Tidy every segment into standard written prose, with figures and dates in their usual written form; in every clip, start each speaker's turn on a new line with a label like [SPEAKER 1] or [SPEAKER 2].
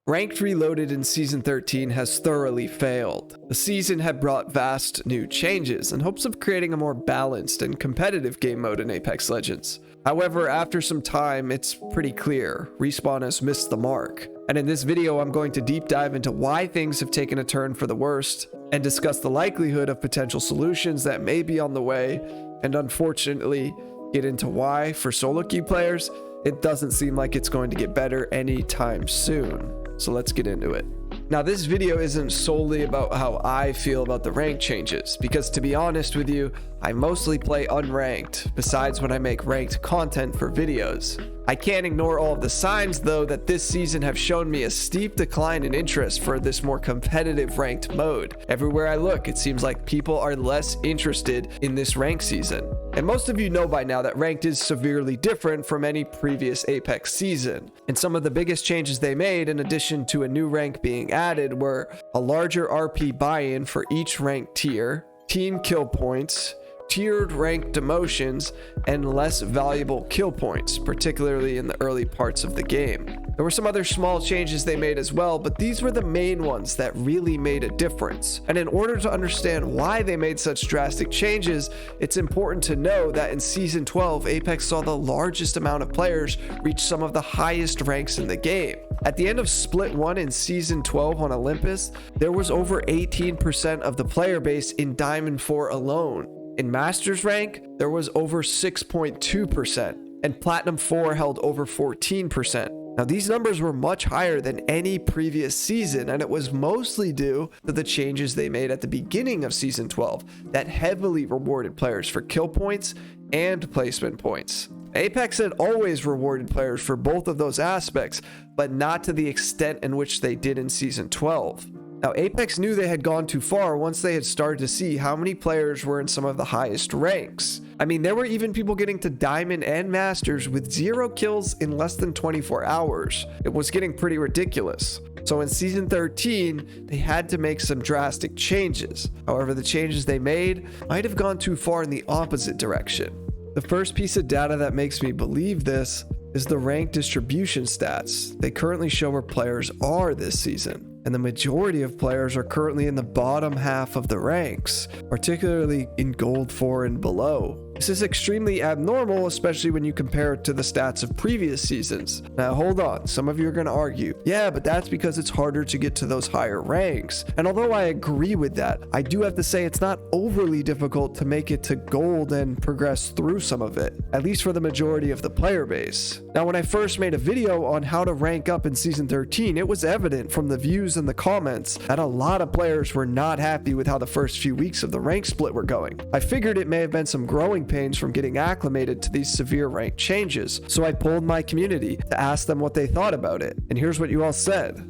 [SPEAKER 1] Ranked Reloaded in Season 13 has thoroughly failed. The season had brought vast new changes in hopes of creating a more balanced and competitive game mode in Apex Legends. However, after some time, it's pretty clear Respawn has missed the mark. And in this video, I'm going to deep dive into why things have taken a turn for the worst and discuss the likelihood of potential solutions that may be on the way, and unfortunately, get into why, for solo queue players, it doesn't seem like it's going to get better anytime soon. So let's get into it. Now, this video isn't solely about how I feel about the rank changes, because to be honest with you, I mostly play unranked, besides when I make ranked content for videos. I can't ignore all of the signs, though, that this season have shown me a steep decline in interest for this more competitive ranked mode. Everywhere I look, it seems like people are less interested in this ranked season. And most of you know by now that ranked is severely different from any previous Apex season. And some of the biggest changes they made, in addition to a new rank being added, were a larger RP buy-in for each ranked tier, team kill points, tiered ranked demotions, and less valuable kill points, particularly in the early parts of the game. There were some other small changes they made as well, but these were the main ones that really made a difference. And in order to understand why they made such drastic changes, it's important to know that in Season 12, Apex saw the largest amount of players reach some of the highest ranks in the game. At the end of Split 1 in Season 12 on Olympus, there was over 18% of the player base in Diamond 4 alone. In Masters rank, there was over 6.2%, and Platinum 4 held over 14%. Now, these numbers were much higher than any previous season, and it was mostly due to the changes they made at the beginning of Season 12 that heavily rewarded players for kill points and placement points. Apex had always rewarded players for both of those aspects, but not to the extent in which they did in Season 12. Now, Apex knew they had gone too far once they had started to see how many players were in some of the highest ranks. I mean, there were even people getting to Diamond and Masters with 0 kills in less than 24 hours. It was getting pretty ridiculous. So in Season 13, they had to make some drastic changes. However, the changes they made might have gone too far in the opposite direction. The first piece of data that makes me believe this is the rank distribution stats. They currently show where players are this season, and the majority of players are currently in the bottom half of the ranks, particularly in Gold 4 and below. This is extremely abnormal, especially when you compare it to the stats of previous seasons. Now hold on, some of you are going to argue, yeah, but that's because it's harder to get to those higher ranks. And although I agree with that, I do have to say it's not overly difficult to make it to gold and progress through some of it, at least for the majority of the player base. Now, when I first made a video on how to rank up in Season 13, it was evident from the views and the comments that a lot of players were not happy with how the first few weeks of the rank split were going. I figured it may have been some growing pains from getting acclimated to these severe rank changes, so I polled my community to ask them what they thought about it, and here's what you all said.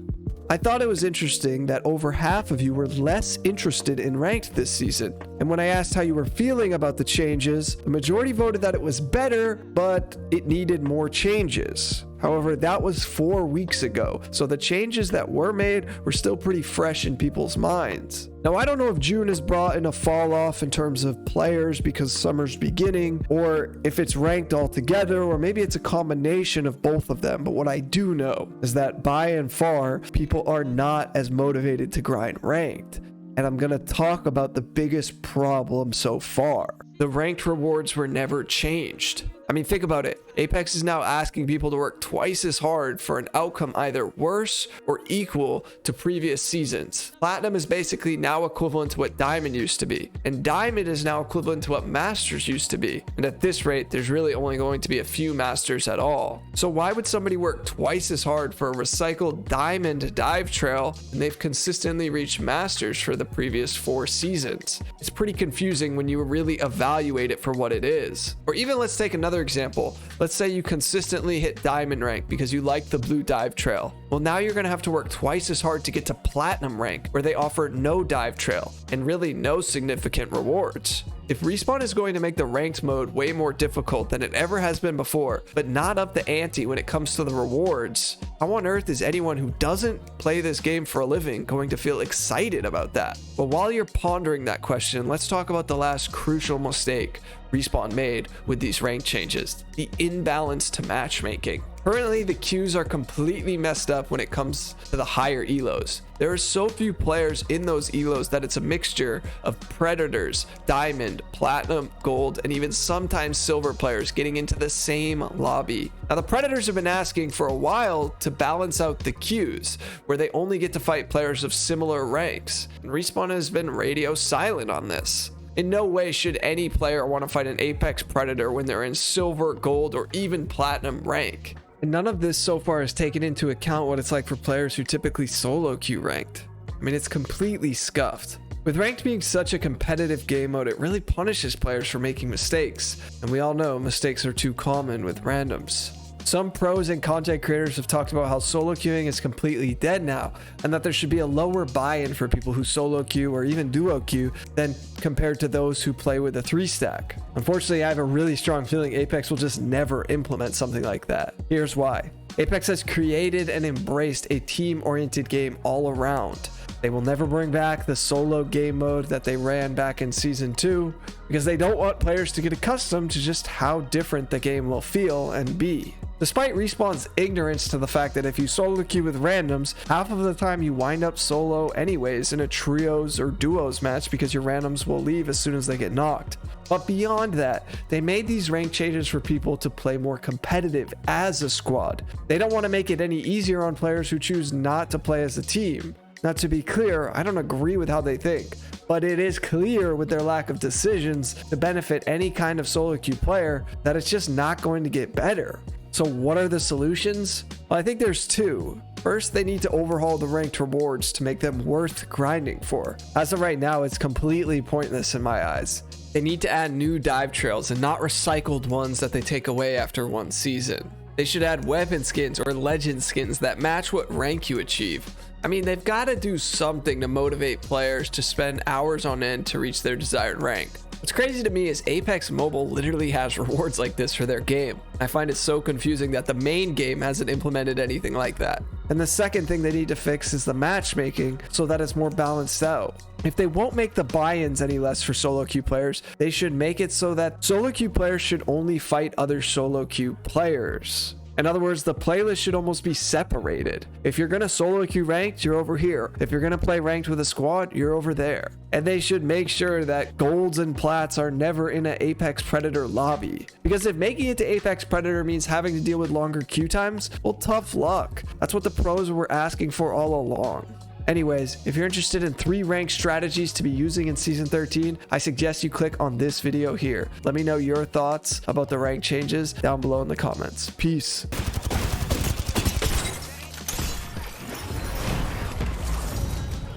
[SPEAKER 1] I thought it was interesting that over half of you were less interested in ranked this season, and when I asked how you were feeling about the changes, the majority voted that it was better, but it needed more changes. However, that was 4 weeks ago, so the changes that were made were still pretty fresh in people's minds. Now, I don't know if June has brought in a fall off in terms of players because summer's beginning, or if it's ranked altogether, or maybe it's a combination of both of them. But what I do know is that by and far, people are not as motivated to grind ranked. And I'm going to talk about the biggest problem so far. The ranked rewards were never changed. I mean, think about it. Apex is now asking people to work twice as hard for an outcome either worse or equal to previous seasons. Platinum is basically now equivalent to what Diamond used to be, and Diamond is now equivalent to what Masters used to be. And at this rate, there's really only going to be a few Masters at all. So why would somebody work twice as hard for a recycled Diamond dive trail when they've consistently reached Masters for the previous 4 seasons? It's pretty confusing when you really evaluate it for what it is. Or even let's take another example. Let's say you consistently hit Diamond rank because you like the blue dive trail. Well, now you're going to have to work twice as hard to get to Platinum rank, where they offer no dive trail and really no significant rewards. If Respawn is going to make the ranked mode way more difficult than it ever has been before, but not up the ante when it comes to the rewards, how on earth is anyone who doesn't play this game for a living going to feel excited about that? But while you're pondering that question, let's talk about the last crucial mistake Respawn made with these rank changes: the imbalance to matchmaking. Currently, the queues are completely messed up when it comes to the higher elos. There are so few players in those elos that it's a mixture of predators, diamond, platinum, gold, and even sometimes silver players getting into the same lobby. Now, the predators have been asking for a while to balance out the queues, where they only get to fight players of similar ranks, and Respawn has been radio silent on this. In no way should any player want to fight an Apex Predator when they're in silver, gold, or even platinum rank. And none of this so far has taken into account what it's like for players who typically solo queue ranked. I mean, it's completely scuffed. With ranked being such a competitive game mode, it really punishes players for making mistakes. And we all know mistakes are too common with randoms. Some pros and content creators have talked about how solo queuing is completely dead now, and that there should be a lower buy-in for people who solo queue or even duo queue than compared to those who play with a 3-stack. Unfortunately, I have a really strong feeling Apex will just never implement something like that. Here's why. Apex has created and embraced a team-oriented game all around. They will never bring back the solo game mode that they ran back in Season 2 because they don't want players to get accustomed to just how different the game will feel and be. Despite Respawn's ignorance to the fact that if you solo queue with randoms, half of the time you wind up solo anyways in a trios or duos match because your randoms will leave as soon as they get knocked. But beyond that, they made these rank changes for people to play more competitive as a squad. They don't want to make it any easier on players who choose not to play as a team. Now, to be clear, I don't agree with how they think, but it is clear with their lack of decisions to benefit any kind of solo queue player that it's just not going to get better. So what are the solutions? Well, I think there's two. First, they need to overhaul the ranked rewards to make them worth grinding for. As of right now, it's completely pointless in my eyes. They need to add new dive trails and not recycled ones that they take away after one season. They should add weapon skins or legend skins that match what rank you achieve. I mean, they've got to do something to motivate players to spend hours on end to reach their desired rank. What's crazy to me is Apex Mobile literally has rewards like this for their game. I find it so confusing that the main game hasn't implemented anything like that. And the second thing they need to fix is the matchmaking so that it's more balanced out. If they won't make the buy-ins any less for solo queue players, they should make it so that solo queue players should only fight other solo queue players. In other words, the playlist should almost be separated. If you're going to solo queue ranked, you're over here. If you're going to play ranked with a squad, you're over there. And they should make sure that golds and plats are never in an Apex Predator lobby. Because if making it to Apex Predator means having to deal with longer queue times, well, tough luck. That's what the pros were asking for all along. Anyways, if you're interested in 3 ranked strategies to be using in Season 13, I suggest you click on this video here. Let me know your thoughts about the rank changes down below in the comments. Peace.